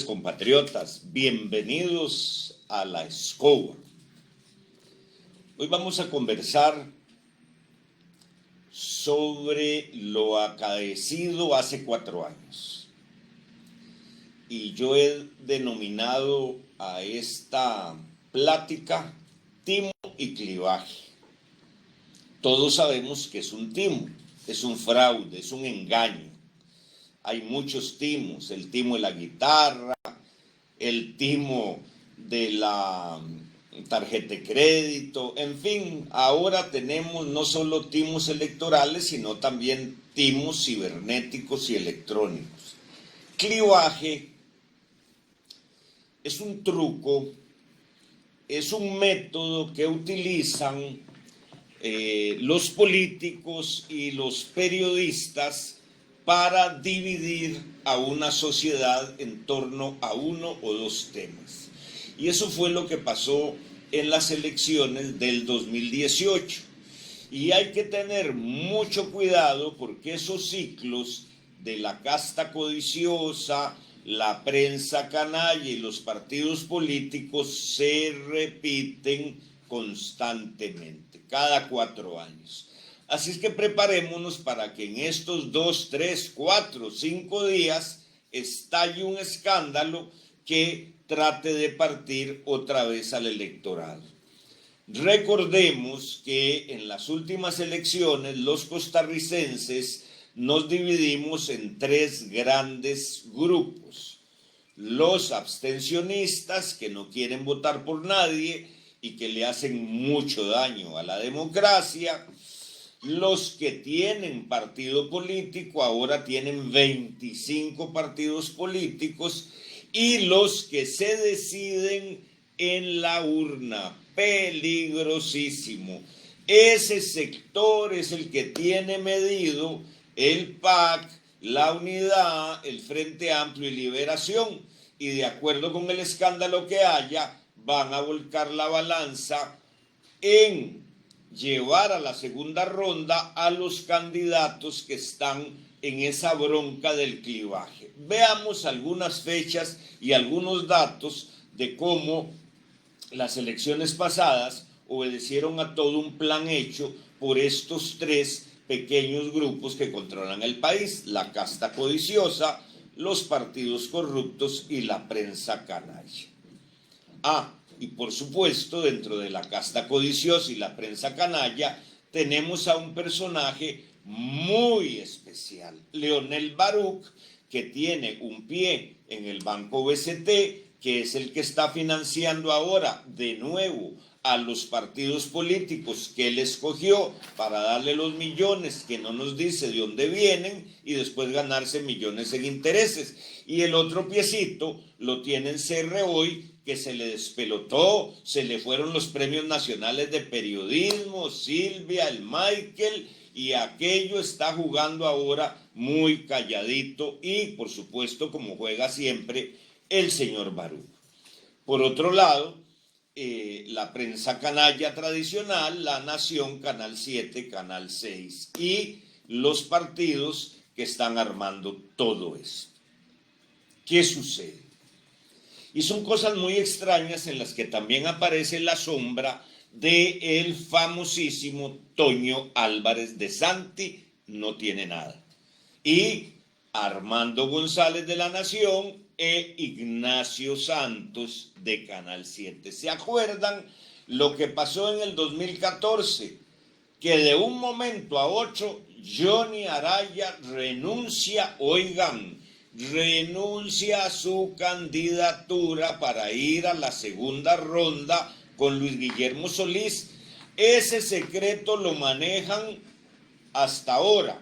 Compatriotas, bienvenidos a La Escoba. Hoy vamos a conversar sobre lo acaecido hace 4 años. Y yo he denominado a esta plática timo y clivaje. Todos sabemos que es un timo, es un fraude, es un engaño. Hay muchos timos, el timo de la guitarra, el timo de la tarjeta de crédito, en fin, ahora tenemos no solo timos electorales, sino también timos cibernéticos y electrónicos. Clivaje es un truco, es un método que utilizan los políticos y los periodistas para dividir a una sociedad en torno a uno o dos temas. Y eso fue lo que pasó en las elecciones del 2018. Y hay que tener mucho cuidado porque esos ciclos de la casta codiciosa, la prensa canalla y los partidos políticos se repiten constantemente, cada 4 años. Así es que preparémonos para que en estos 2, 3, 4, 5 días estalle un escándalo que trate de partir otra vez al electorado. Recordemos que en las últimas elecciones los costarricenses nos dividimos en 3 grandes grupos. Los abstencionistas, que no quieren votar por nadie y que le hacen mucho daño a la democracia. Los que tienen partido político, ahora tienen 25 partidos políticos, y los que se deciden en la urna, peligrosísimo. Ese sector es el que tiene medido el PAC, la Unidad, el Frente Amplio y Liberación, y de acuerdo con el escándalo que haya, van a volcar la balanza en llevar a la segunda ronda a los candidatos que están en esa bronca del clivaje. Veamos algunas fechas y algunos datos de cómo las elecciones pasadas obedecieron a todo un plan hecho por estos 3 pequeños grupos que controlan el país: la casta codiciosa, los partidos corruptos y la prensa canalla. Y por supuesto, dentro de la casta codiciosa y la prensa canalla, tenemos a un personaje muy especial, Leonel Baruch, que tiene un pie en el Banco BCT, que es el que está financiando ahora de nuevo a los partidos políticos que él escogió para darle los millones que no nos dice de dónde vienen y después ganarse millones en intereses. Y el otro piecito lo tiene en CR Hoy, que se le despelotó, se le fueron los premios nacionales de periodismo, Silvia, el Michael, y aquello está jugando ahora muy calladito y, por supuesto, como juega siempre, el señor Baruch. Por otro lado, la prensa canalla tradicional, La Nación, Canal 7, Canal 6, y los partidos que están armando todo esto. ¿Qué sucede? Y son cosas muy extrañas en las que también aparece la sombra del famosísimo Toño Álvarez de Santi, no tiene nada. Y Armando González de La Nación e Ignacio Santos de Canal 7. ¿Se acuerdan lo que pasó en el 2014? Que de un momento a otro Johnny Araya renuncia, renuncia a su candidatura para ir a la segunda ronda con Luis Guillermo Solís. Ese secreto lo manejan hasta ahora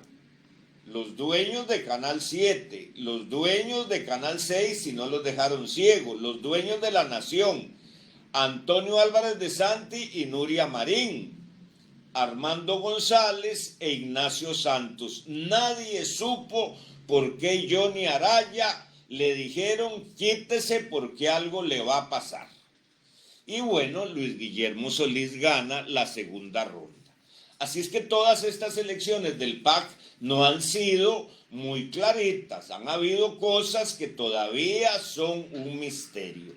los dueños de Canal 7, los dueños de Canal 6, si no los dejaron ciegos, los dueños de La Nación, Antonio Álvarez de Santi y Nuria Marín, Armando González e Ignacio Santos. Nadie supo por qué Johnny Araya le dijeron quítese porque algo le va a pasar. Y bueno, Luis Guillermo Solís gana la segunda ronda. Así es que todas estas elecciones del PAC no han sido muy claritas, han habido cosas que todavía son un misterio.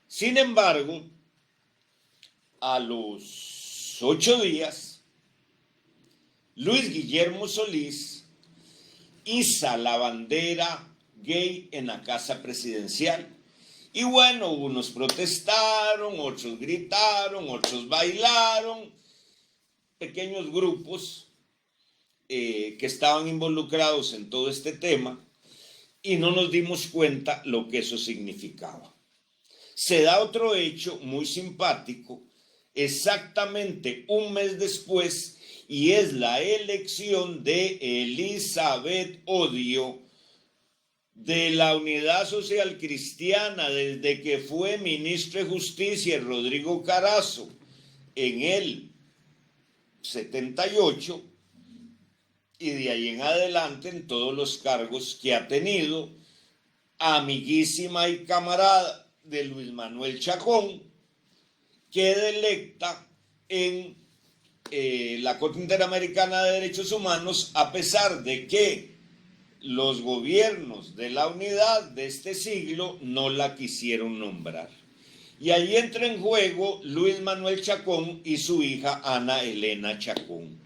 Sin embargo, a los 8 días, Luis Guillermo Solís iza la bandera gay en la casa presidencial. Y bueno, unos protestaron, otros gritaron, otros bailaron, pequeños grupos que estaban involucrados en todo este tema, y no nos dimos cuenta lo que eso significaba. Se da otro hecho muy simpático, exactamente un mes después, y es la elección de Elizabeth Odio de la Unidad Social Cristiana desde que fue ministro de Justicia Rodrigo Carazo en el 78, y de ahí en adelante en todos los cargos que ha tenido, amiguísima y camarada de Luis Manuel Chacón, queda electa en la Corte Interamericana de Derechos Humanos, a pesar de que los gobiernos de la unidad de este siglo no la quisieron nombrar. Y ahí entra en juego Luis Manuel Chacón y su hija Ana Elena Chacón.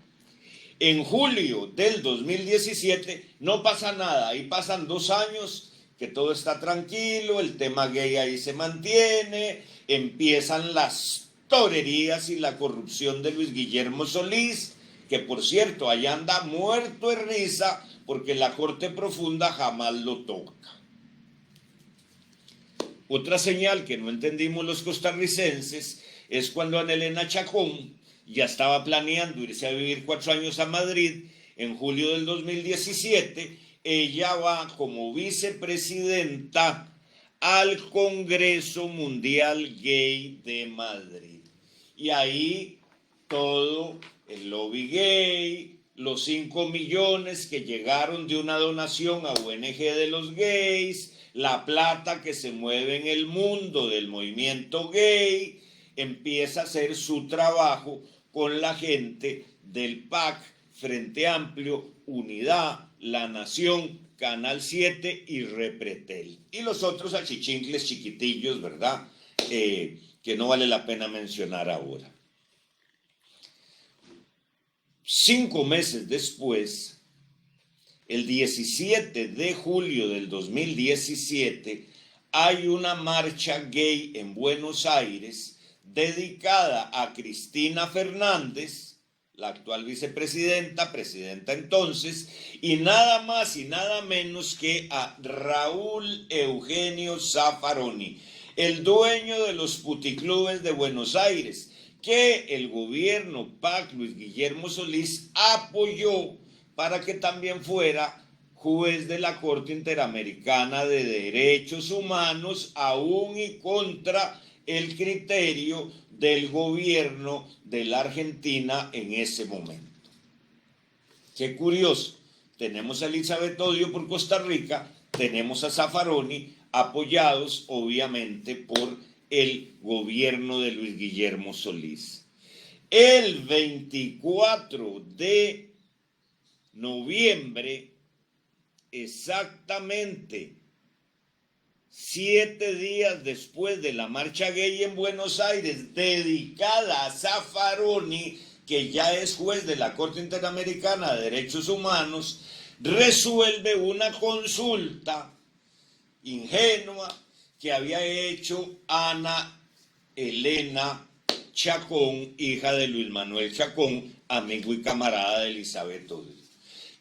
En julio del 2017 no pasa nada, ahí pasan 2 años que todo está tranquilo, el tema gay ahí se mantiene, empiezan las torerías y la corrupción de Luis Guillermo Solís, que por cierto, allá anda muerto de risa porque la Corte Profunda jamás lo toca. Otra señal que no entendimos los costarricenses es cuando Ana Elena Chacón ya estaba planeando irse a vivir 4 años a Madrid. En julio del 2017, ella va como vicepresidenta al Congreso Mundial Gay de Madrid. Y ahí todo el lobby gay, los 5 millones que llegaron de una donación a ONG de los gays, la plata que se mueve en el mundo del movimiento gay, empieza a hacer su trabajo con la gente del PAC, Frente Amplio, Unidad, La Nación, Canal 7 y Repretel. Y los otros achichincles chiquitillos, ¿verdad? Que no vale la pena mencionar ahora. 5 meses después, el 17 de julio del 2017, hay una marcha gay en Buenos Aires dedicada a Cristina Fernández, la actual vicepresidenta, presidenta entonces, y nada más y nada menos que a Raúl Eugenio Zaffaroni, el dueño de los puticlubes de Buenos Aires, que el gobierno PAC Luis Guillermo Solís apoyó para que también fuera juez de la Corte Interamericana de Derechos Humanos, aún y contra el criterio del gobierno de la Argentina en ese momento. Qué curioso, tenemos a Elizabeth Odio por Costa Rica, tenemos a Zaffaroni apoyados obviamente por el gobierno de Luis Guillermo Solís. El 24 de noviembre, exactamente 7 días después de la marcha gay en Buenos Aires, dedicada a Zaffaroni, que ya es juez de la Corte Interamericana de Derechos Humanos, resuelve una consulta ingenua que había hecho Ana Elena Chacón, hija de Luis Manuel Chacón, amigo y camarada de Elizabeth Odio.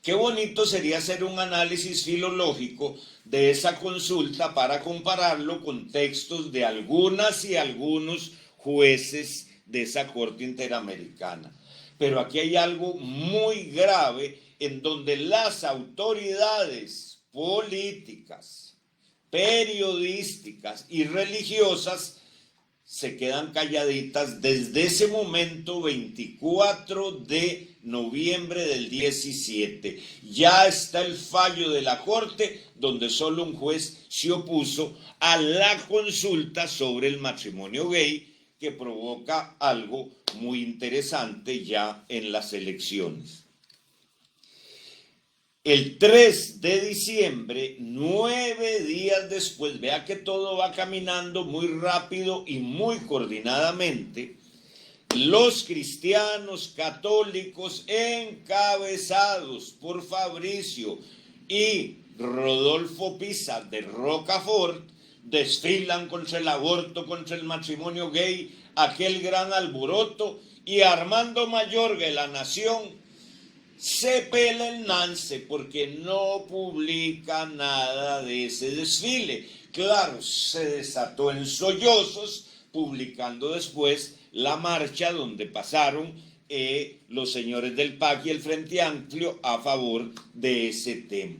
Qué bonito sería hacer un análisis filológico de esa consulta para compararlo con textos de algunas y algunos jueces de esa Corte Interamericana. Pero aquí hay algo muy grave en donde las autoridades políticas, periodísticas y religiosas se quedan calladitas desde ese momento, 24 de noviembre del 17. Ya está el fallo de la Corte, donde solo un juez se opuso a la consulta sobre el matrimonio gay, que provoca algo muy interesante ya en las elecciones. El 3 de diciembre, 9 días después, vea que todo va caminando muy rápido y muy coordinadamente, los cristianos católicos encabezados por Fabricio y Rodolfo Pisa de Rocafort desfilan contra el aborto, contra el matrimonio gay, aquel gran alboroto, y Armando Mayorga de La Nación se pela el nance porque no publica nada de ese desfile. Claro, se desató en sollozos, publicando después la marcha donde pasaron los señores del PAC y el Frente Amplio a favor de ese tema.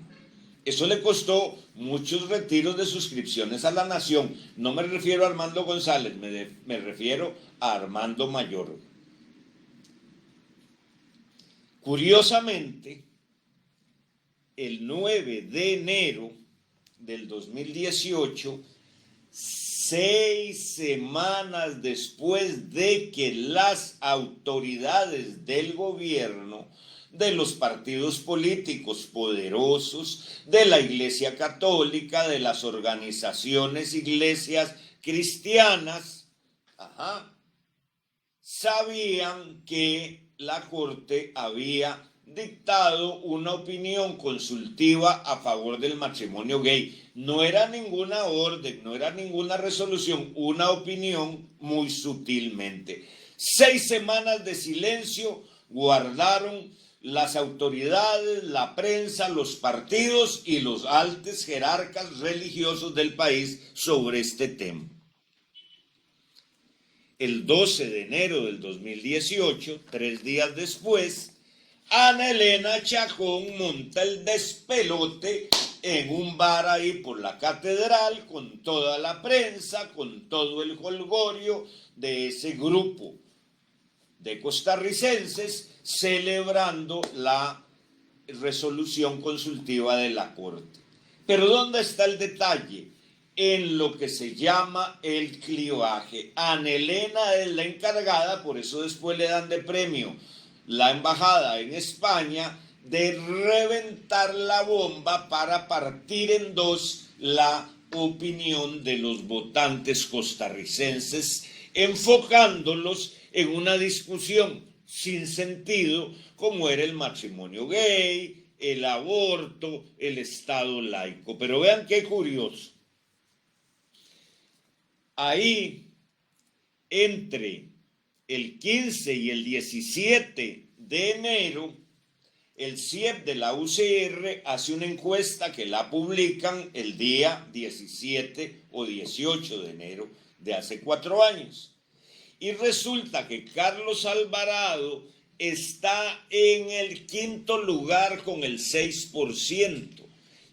Eso le costó muchos retiros de suscripciones a La Nación. No me refiero a Armando González, me refiero a Armando Mayorga. Curiosamente, el 9 de enero del 2018, 6 semanas después de que las autoridades del gobierno, de los partidos políticos poderosos, de la Iglesia Católica, de las organizaciones iglesias cristianas, sabían que la Corte había dictado una opinión consultiva a favor del matrimonio gay. No era ninguna orden, no era ninguna resolución, una opinión muy sutilmente. 6 semanas de silencio guardaron las autoridades, la prensa, los partidos y los altos jerarcas religiosos del país sobre este tema. El 12 de enero del 2018, 3 días después, Ana Elena Chacón monta el despelote en un bar ahí por la catedral con toda la prensa, con todo el jolgorio de ese grupo de costarricenses celebrando la resolución consultiva de la Corte. Pero ¿dónde está el detalle? En lo que se llama el clivaje. Ana Elena es la encargada, por eso después le dan de premio la embajada en España, de reventar la bomba para partir en dos la opinión de los votantes costarricenses, enfocándolos en una discusión sin sentido como era el matrimonio gay, el aborto, el Estado laico. Pero vean qué curioso. Ahí, entre el 15 y el 17 de enero, el CIEP de la UCR hace una encuesta que la publican el día 17 o 18 de enero de hace 4 años. Y resulta que Carlos Alvarado está en el 5º lugar con el 6%,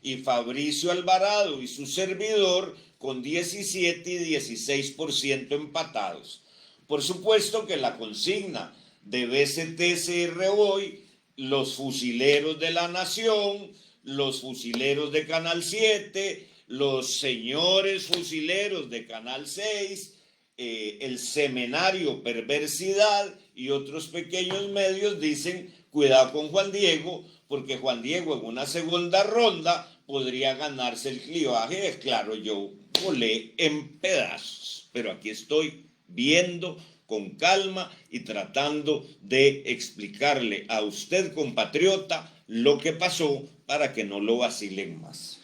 y Fabricio Alvarado y su servidor con 17 y 16% empatados. Por supuesto que la consigna de BCTCR hoy, los fusileros de La Nación, los fusileros de Canal 7, los señores fusileros de Canal 6, el seminario Perversidad y otros pequeños medios dicen cuidado con Juan Diego, porque Juan Diego en una segunda ronda podría ganarse el clivaje. Claro, yo volé en pedazos, pero aquí estoy viendo con calma y tratando de explicarle a usted, compatriota, lo que pasó para que no lo vacilen más.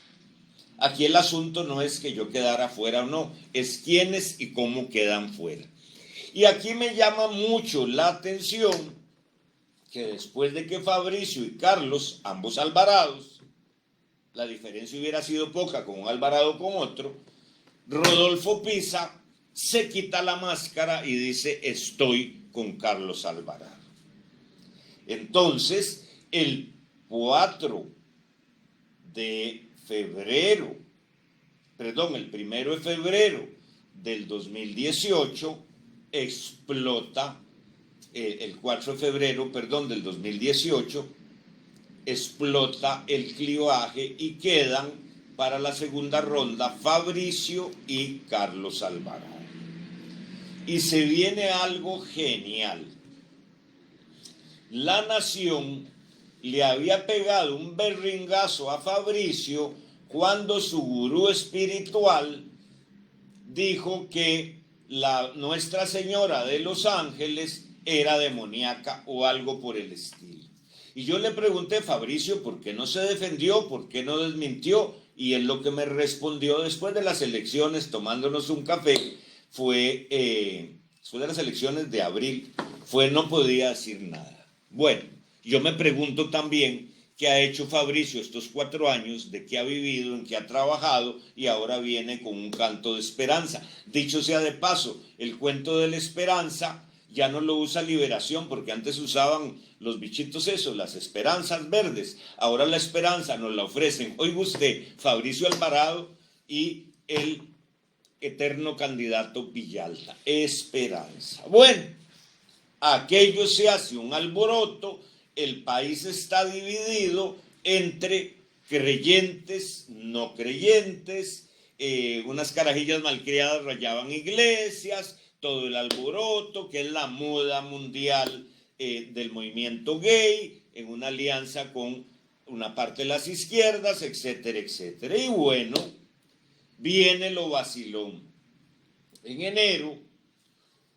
Aquí el asunto no es que yo quedara fuera o no, es quiénes y cómo quedan fuera. Y aquí me llama mucho la atención que después de que Fabricio y Carlos, ambos Alvarados, la diferencia hubiera sido poca con un Alvarado con otro, Rodolfo Pisa se quita la máscara y dice estoy con Carlos Alvarado. Entonces, el 1 de febrero del 2018 explota, el 4 de febrero, del 2018, explota el clivaje y quedan para la segunda ronda Fabricio y Carlos Alvarado. Y se viene algo genial. La Nación le había pegado un berringazo a Fabricio cuando su gurú espiritual dijo que Nuestra Señora de los Ángeles era demoníaca o algo por el estilo. Y yo le pregunté, Fabricio, ¿por qué no se defendió? ¿Por qué no desmintió? Y él lo que me respondió después de las elecciones, tomándonos un café, fue, después de las elecciones de abril, no podía decir nada. Bueno, yo me pregunto también qué ha hecho Fabricio estos 4 años, de qué ha vivido, en qué ha trabajado, y ahora viene con un canto de esperanza. Dicho sea de paso, el cuento de la esperanza ya no lo usa Liberación, porque antes usaban los bichitos esos, las esperanzas verdes. Ahora la esperanza nos la ofrecen, oiga usted, Fabricio Alvarado y el eterno candidato Villalta. Esperanza. Bueno, aquello se hace un alboroto, el país está dividido entre creyentes, no creyentes, unas carajillas malcriadas rayaban iglesias, todo el alboroto, que es la moda mundial del movimiento gay, en una alianza con una parte de las izquierdas, etcétera, etcétera. Y bueno, viene lo vacilón. En enero,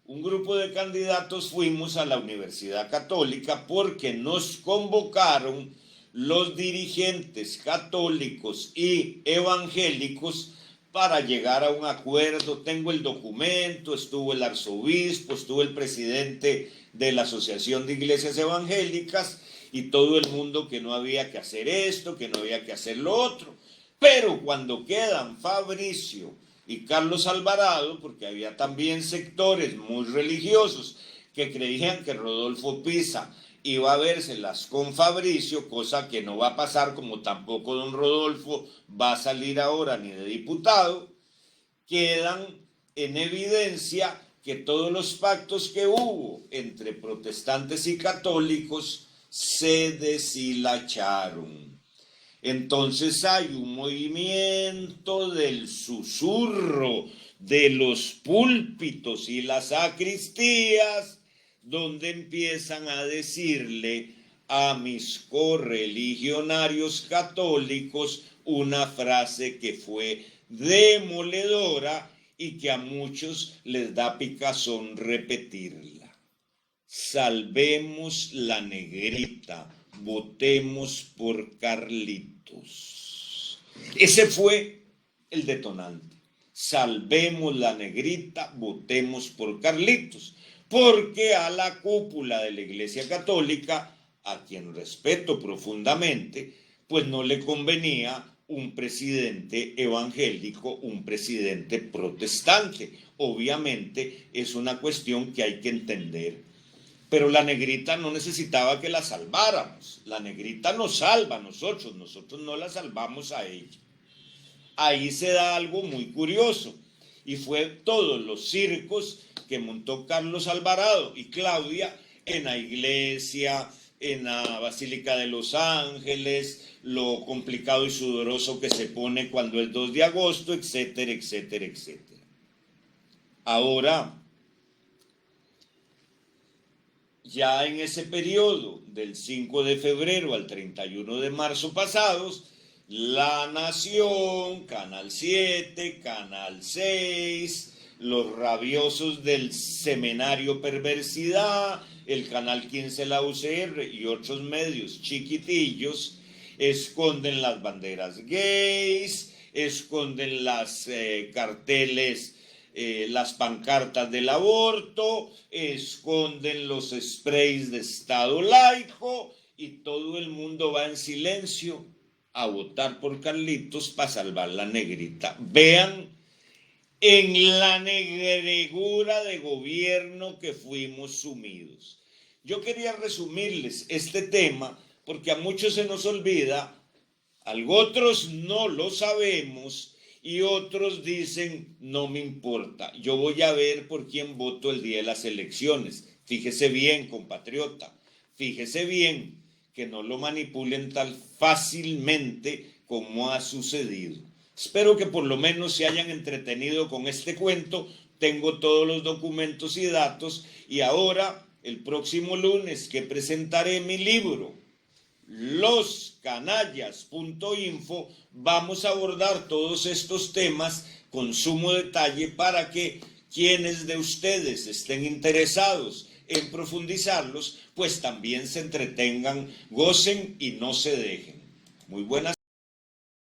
un grupo de candidatos fuimos a la Universidad Católica porque nos convocaron los dirigentes católicos y evangélicos para llegar a un acuerdo. Tengo el documento, estuvo el arzobispo, estuvo el presidente de la Asociación de Iglesias Evangélicas y todo el mundo, que no había que hacer esto, que no había que hacer lo otro. Pero cuando quedan Fabricio y Carlos Alvarado, porque había también sectores muy religiosos que creían que Rodolfo Pisa iba a vérselas con Fabricio, cosa que no va a pasar, como tampoco don Rodolfo va a salir ahora ni de diputado, quedan en evidencia que todos los pactos que hubo entre protestantes y católicos se deshilacharon. Entonces hay un movimiento del susurro de los púlpitos y las sacristías, donde empiezan a decirle a mis correligionarios católicos una frase que fue demoledora y que a muchos les da picazón repetirla. Salvemos la negrita, votemos por Carlitos. Ese fue el detonante. Salvemos la negrita, votemos por Carlitos. Porque a la cúpula de la Iglesia Católica, a quien respeto profundamente, pues no le convenía un presidente evangélico, un presidente protestante. Obviamente es una cuestión que hay que entender. Pero la negrita no necesitaba que la salváramos. La negrita nos salva a nosotros no la salvamos a ella. Ahí se da algo muy curioso, y fue todos los circos que montó Carlos Alvarado y Claudia en la iglesia, en la Basílica de los Ángeles, lo complicado y sudoroso que se pone cuando es 2 de agosto, etcétera, etcétera, etcétera. Ahora, ya en ese periodo del 5 de febrero al 31 de marzo pasados, La Nación, Canal 7, Canal 6, los rabiosos del Seminario Perversidad, el Canal 15 La UCR y otros medios chiquitillos esconden las banderas gays, esconden las carteles, las pancartas del aborto, esconden los sprays de Estado laico, y todo el mundo va en silencio a votar por Carlitos para salvar la negrita. Vean en la negregura de gobierno que fuimos sumidos. Yo quería resumirles este tema porque a muchos se nos olvida, a otros no lo sabemos y otros dicen no me importa, yo voy a ver por quién voto el día de las elecciones. Fíjese bien, compatriota, fíjese bien que no lo manipulen tan fácilmente como ha sucedido. Espero que por lo menos se hayan entretenido con este cuento, tengo todos los documentos y datos, y ahora, el próximo lunes que presentaré mi libro, loscanallas.info, vamos a abordar todos estos temas con sumo detalle para que quienes de ustedes estén interesados en profundizarlos, pues también se entretengan, gocen y no se dejen. Muy buenas